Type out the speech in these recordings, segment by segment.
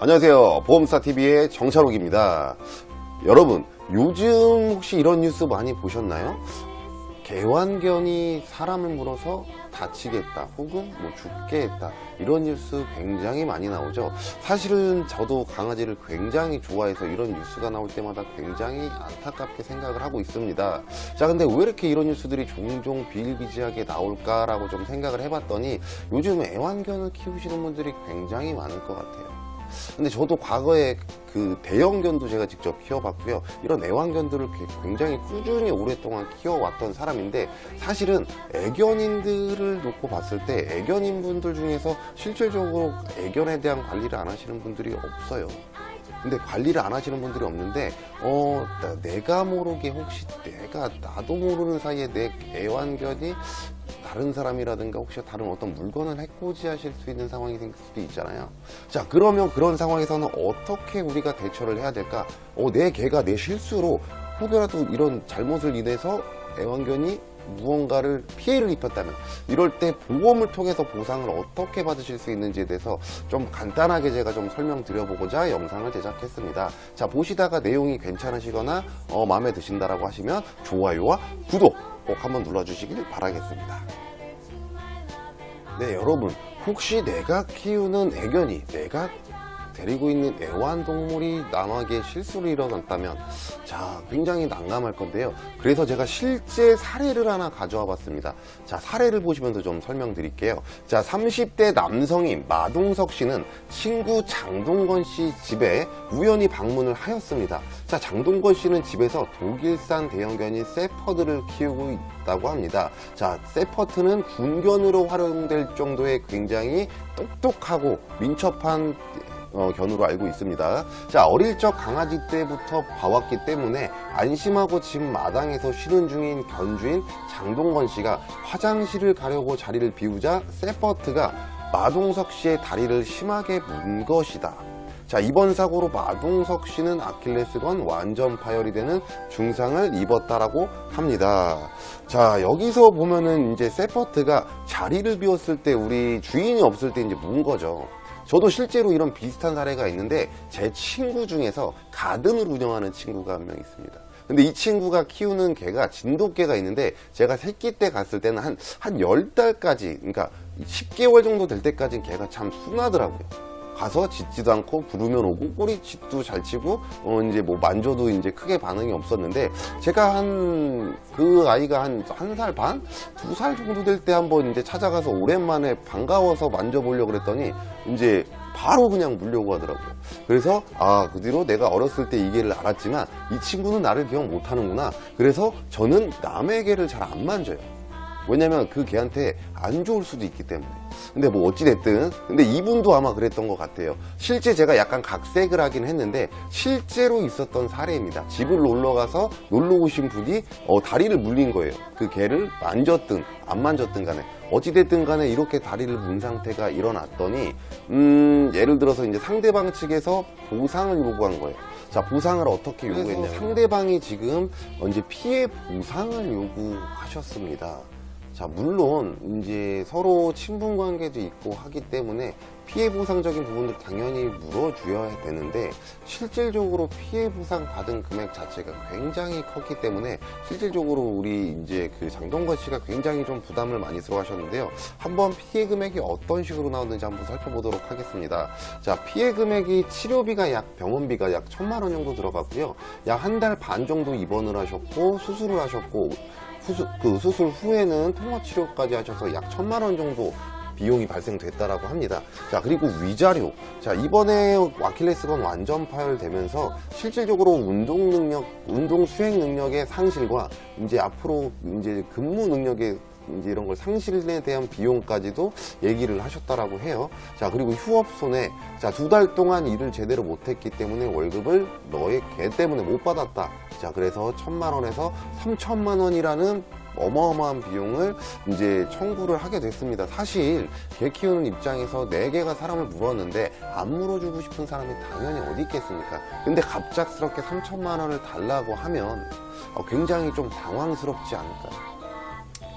안녕하세요. 보험사TV의 정찬욱입니다. 여러분, 요즘 혹시 이런 뉴스 많이 보셨나요? 개완견이 사람을 물어서 다치겠다 혹은 죽게 했다, 이런 뉴스 굉장히 많이 나오죠. 사실은 저도 강아지를 굉장히 좋아해서 이런 뉴스가 나올 때마다 굉장히 안타깝게 생각을 하고 있습니다. 자, 근데 왜 이렇게 이런 뉴스들이 종종 비일비재하게 나올까라고 좀 생각을 해봤더니 요즘 애완견을 키우시는 분들이 굉장히 많을 것 같아요. 근데 저도 과거에 그 대형견도 제가 직접 키워봤고요. 이런 애완견들을 굉장히 꾸준히 오랫동안 키워왔던 사람인데, 사실은 애견인들을 놓고 봤을 때 애견인 분들 중에서 실질적으로 애견에 대한 관리를 안 하시는 분들이 없어요. 근데 관리를 안 하시는 분들이 없는데 내가 모르게 혹시 나도 모르는 사이에 내 애완견이 다른 사람이라든가 혹시 다른 어떤 물건을 해코지하실 수 있는 상황이 생길 수도 있잖아요. 자, 그러면 그런 상황에서는 어떻게 우리가 대처를 해야 될까? 내 개가 내 실수로 혹여라도 이런 잘못을 인해서 애완견이 무언가를 피해를 입혔다면, 이럴 때 보험을 통해서 보상을 어떻게 받으실 수 있는지에 대해서 좀 간단하게 제가 좀 설명드려보고자 영상을 제작했습니다. 자, 보시다가 내용이 괜찮으시거나 마음에 드신다라고 하시면 좋아요와 구독 꼭 한번 눌러주시길 바라겠습니다. 네, 여러분, 혹시 내가 키우는 애견이, 내가 데리고 있는 애완동물이 남에게 실수를 일어났다면, 자, 굉장히 난감할 건데요. 그래서 제가 실제 사례를 하나 가져와 봤습니다. 자, 사례를 보시면서 좀 설명드릴게요. 자, 30대 남성인 마동석 씨는 친구 장동건 씨 집에 우연히 방문을 하였습니다. 자, 장동건 씨는 집에서 독일산 대형견인 세퍼드를 키우고 있다고 합니다. 자, 세퍼드는 군견으로 활용될 정도의 굉장히 똑똑하고 민첩한 견우로 알고 있습니다. 자, 어릴 적 강아지 때부터 봐왔기 때문에 안심하고 집 마당에서 쉬는 중인 견주인 장동건 씨가 화장실을 가려고 자리를 비우자 세퍼트가 마동석 씨의 다리를 심하게 문 것이다. 자, 이번 사고로 마동석 씨는 아킬레스건 완전 파열이 되는 중상을 입었다라고 합니다. 자, 여기서 보면은 이제 세퍼트가 자리를 비웠을 때 우리 주인이 없을 때 이제 문 거죠. 저도 실제로 이런 비슷한 사례가 있는데, 제 친구 중에서 가든을 운영하는 친구가 한 명 있습니다. 근데 이 친구가 키우는 개가 진돗개가 있는데, 제가 새끼 때 갔을 때는 한 10달까지, 그러니까 10개월 정도 될 때까지는 개가 참 순하더라고요. 가서 짖지도 않고 부르면 오고 꼬리짓도 잘 치고 이제 뭐 만져도 이제 크게 반응이 없었는데, 제가 그 아이가 한 살 반? 2살 정도 될 때 한번 이제 찾아가서 오랜만에 반가워서 만져보려고 그랬더니 이제 바로 그냥 물려고 하더라고요. 그래서 그 뒤로 내가 어렸을 때 이 개를 알았지만 이 친구는 나를 기억 못하는구나. 그래서 저는 남의 개를 잘 안 만져요. 왜냐면 그 개한테 안 좋을 수도 있기 때문에. 근데 뭐 어찌됐든, 근데 이분도 아마 그랬던 것 같아요. 실제 제가 약간 각색을 하긴 했는데 실제로 있었던 사례입니다. 집을 놀러가서 놀러 오신 분이 다리를 물린 거예요. 그 개를 만졌든 안 만졌든 간에, 어찌됐든 간에 이렇게 다리를 문 상태가 일어났더니 예를 들어서 이제 상대방 측에서 보상을 요구한 거예요. 자, 보상을 어떻게 요구했냐면, 상대방이 지금 이제 피해 보상을 요구하셨습니다. 자, 물론 이제 서로 친분 관계도 있고 하기 때문에 피해 보상적인 부분도 당연히 물어줘야 되는데, 실질적으로 피해 보상 받은 금액 자체가 굉장히 컸기 때문에 실질적으로 우리 이제 그 장동건 씨가 굉장히 좀 부담을 많이 스러워하셨는데요. 한번 피해 금액이 어떤 식으로 나오는지 한번 살펴보도록 하겠습니다. 자, 피해 금액이 치료비가 병원비가 약 1,000만 원 정도 들어갔고요. 약 한 달 반 정도 입원을 하셨고 수술을 하셨고, 수술 후에는 통화치료까지 하셔서 약 1,000만 원 정도 비용이 발생됐다라고 합니다. 자, 그리고 위자료. 자, 이번에 아킬레스건 완전 파열되면서 실질적으로 운동 수행 능력의 상실과 이제 앞으로 이제 근무 능력의 이제 이런 걸 상실에 대한 비용까지도 얘기를 하셨다라고 해요. 자, 그리고 휴업 손해. 자, 2달 동안 일을 제대로 못했기 때문에 월급을 너의 개 때문에 못 받았다. 자, 그래서 1,000만 원에서 3,000만 원이라는 어마어마한 비용을 이제 청구를 하게 됐습니다. 사실 개 키우는 입장에서 4개가 사람을 물었는데 안 물어주고 싶은 사람이 당연히 어디 있겠습니까? 근데 갑작스럽게 3,000만 원을 달라고 하면 굉장히 좀 당황스럽지 않을까요?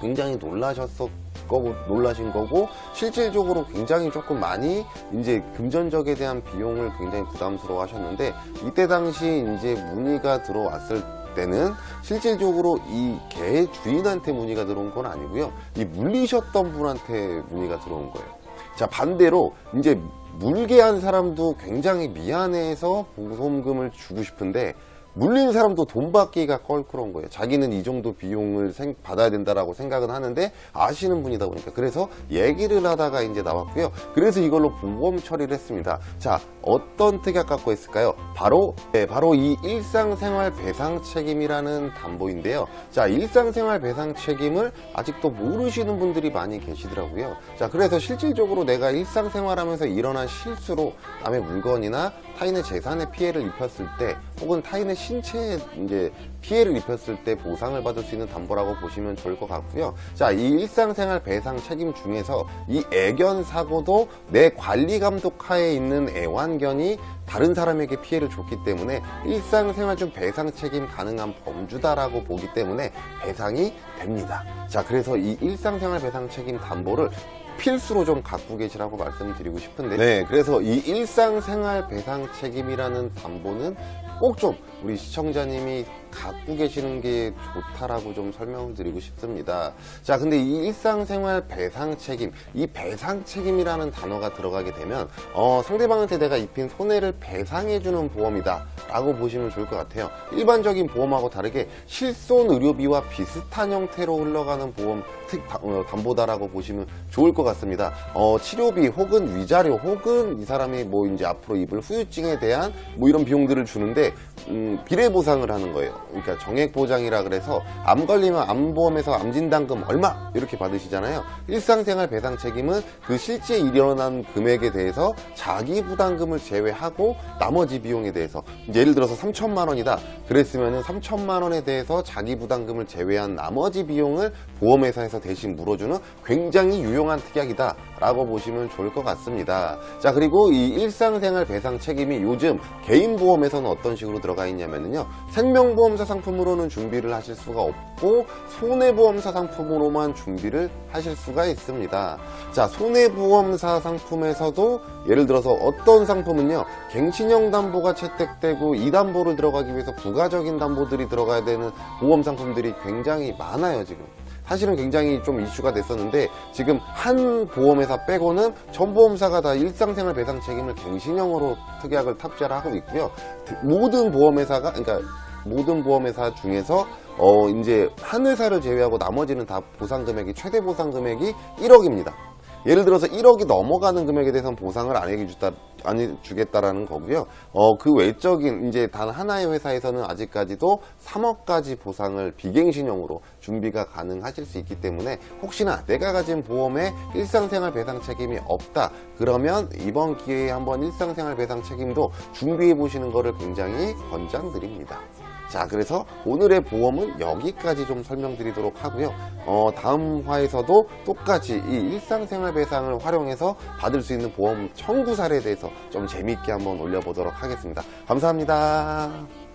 굉장히 놀라신 거고, 실질적으로 굉장히 조금 많이 이제 금전적에 대한 비용을 굉장히 부담스러워 하셨는데, 이때 당시 이제 문의가 들어왔을 때는 실질적으로 이 개 주인한테 문의가 들어온 건 아니고요, 이 물리셨던 분한테 문의가 들어온 거예요. 자, 반대로 이제 물게 한 사람도 굉장히 미안해서 보험금을 주고 싶은데, 물린 사람도 돈 받기가 껄끄러운 거예요. 자기는 이 정도 비용을 받아야 된다라고 생각은 하는데 아시는 분이다 보니까. 그래서 얘기를 하다가 이제 나왔고요. 그래서 이걸로 보험 처리를 했습니다. 자, 어떤 특약 갖고 있을까요? 바로 이 일상생활 배상 책임이라는 담보인데요. 자, 일상생활 배상 책임을 아직도 모르시는 분들이 많이 계시더라고요. 자, 그래서 실질적으로 내가 일상생활하면서 일어난 실수로 남의 물건이나 타인의 재산에 피해를 입혔을 때, 혹은 타인의 신체에 이제 피해를 입혔을 때 보상을 받을 수 있는 담보라고 보시면 좋을 것 같고요. 자, 이 일상생활 배상 책임 중에서 이 애견 사고도 내 관리 감독 하에 있는 애완견이 다른 사람에게 피해를 줬기 때문에 일상생활 중 배상 책임 가능한 범주다라고 보기 때문에 배상이 됩니다. 자, 그래서 이 일상생활 배상 책임 담보를 필수로 좀 갖고 계시라고 말씀드리고 싶은데, 네, 그래서 이 일상생활 배상 책임이라는 담보는 꼭 좀 우리 시청자님이 갖고 계시는 게 좋다라고 좀 설명을 드리고 싶습니다. 자, 근데 이 일상생활 배상 책임, 이 배상 책임이라는 단어가 들어가게 되면 상대방한테 내가 입힌 손해를 배상해주는 보험이다 라고 보시면 좋을 것 같아요. 일반적인 보험하고 다르게 실손 의료비와 비슷한 형태로 흘러가는 보험 담보다라고 보시면 좋을 것 같습니다. 치료비 혹은 위자료 혹은 이 사람이 뭐 이제 앞으로 입을 후유증에 대한 뭐 이런 비용들을 주는데 비례 보상을 하는 거예요. 그러니까 정액 보장이라 그래서 암 걸리면 암보험에서 암진단금 얼마 이렇게 받으시잖아요. 일상생활 배상 책임은 그 실제 일어난 금액에 대해서 자기 부담금을 제외하고 나머지 비용에 대해서, 예를 들어서 3천만 원이다 그랬으면은 3천만 원에 대해서 자기 부담금을 제외한 나머지 비용을 보험회사에서 대신 물어주는 굉장히 유용한 특약이다 라고 보시면 좋을 것 같습니다. 자, 그리고 이 일상생활 배상 책임이 요즘 개인보험에서는 어떤 식으로 들어가 있냐면요, 생명보험사 상품으로는 준비를 하실 수가 없고 손해보험사 상품으로만 준비를 하실 수가 있습니다. 자, 손해보험사 상품에서도 예를 들어서 어떤 상품은요, 갱신형 담보가 채택되고 이 담보를 들어가기 위해서 부가적인 담보들이 들어가야 되는 보험 상품들이 굉장히 많아요. 지금 사실은 굉장히 좀 이슈가 됐었는데, 지금 한 보험회사 빼고는 전 보험사가 다 일상생활 배상 책임을 갱신형으로 특약을 탑재를 하고 있고요. 모든 보험회사가, 그러니까 모든 보험회사 중에서 이제 한 회사를 제외하고 나머지는 다 보상 금액이, 최대 보상 금액이 1억입니다. 예를 들어서 1억이 넘어가는 금액에 대해서는 보상을 안 해주겠다라는 거고요. 그 외적인 이제 단 하나의 회사에서는 아직까지도 3억까지 보상을 비갱신형으로 준비가 가능하실 수 있기 때문에, 혹시나 내가 가진 보험에 일상생활 배상 책임이 없다 그러면 이번 기회에 한번 일상생활 배상 책임도 준비해 보시는 것을 굉장히 권장드립니다. 자, 그래서 오늘의 보험은 여기까지 좀 설명드리도록 하고요. 다음 화에서도 똑같이 이 일상생활 배상을 활용해서 받을 수 있는 보험 청구 사례에 대해서 좀 재미있게 한번 올려보도록 하겠습니다. 감사합니다.